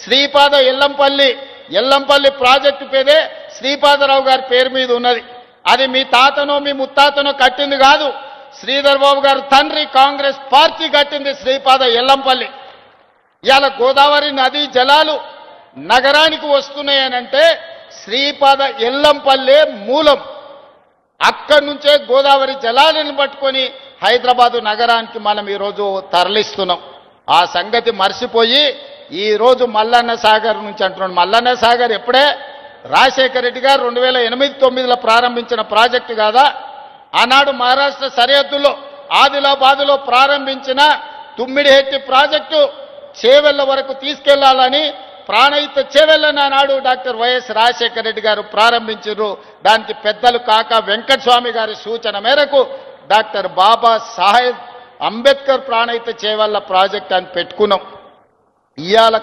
Sripada Yellampalli project పేరే శ్రీపాదరావు గారి పేరు మీద ఉన్నది. అది మీ తాతనో మీ ముత్తాతనో కట్టింది కాదు. శ్రీధర్ బాబు గారు తండ్రి కాంగ్రెస్ పార్టీ కట్టింది శ్రీపాద ఎల్లంపల్లి. ఇవాళ గోదావరి నదీ జలాలు నగరానికి వస్తున్నాయనంటే శ్రీపాద ఎల్లంపల్లె మూలం. అక్కడి నుంచే గోదావరి జలాలను పట్టుకొని హైదరాబాదు నగరానికి మనం ఈరోజు తరలిస్తున్నాం. ఆ సంగతి మర్చిపోయి ఈరోజు మల్లన్న సాగర్ నుంచి అంటున్నాడు. మల్లన్న సాగర్ ఎప్పుడే రాజశేఖర రెడ్డి గారు 2008-9లో ప్రారంభించిన ప్రాజెక్టు కాదా? ఆనాడు మహారాష్ట్ర సరిహద్దుల్లో ఆదిలాబాదులో ప్రారంభించిన తుమ్మిడిహెట్టి ప్రాజెక్టు చేవెళ్ల వరకు తీసుకెళ్లాలని ప్రాణహిత చేవెళ్లని ఆనాడు డాక్టర్ వైఎస్ రాజశేఖర రెడ్డి గారు ప్రారంభించారు. దానికి పెద్దలు కాక వెంకటస్వామి గారి సూచన మేరకు డాక్టర్ బాబా సాహెబ్ అంబేద్కర్ ప్రాణహిత చేవెళ్ల ప్రాజెక్ట్ అని పెట్టుకున్నాం. ఇవాళ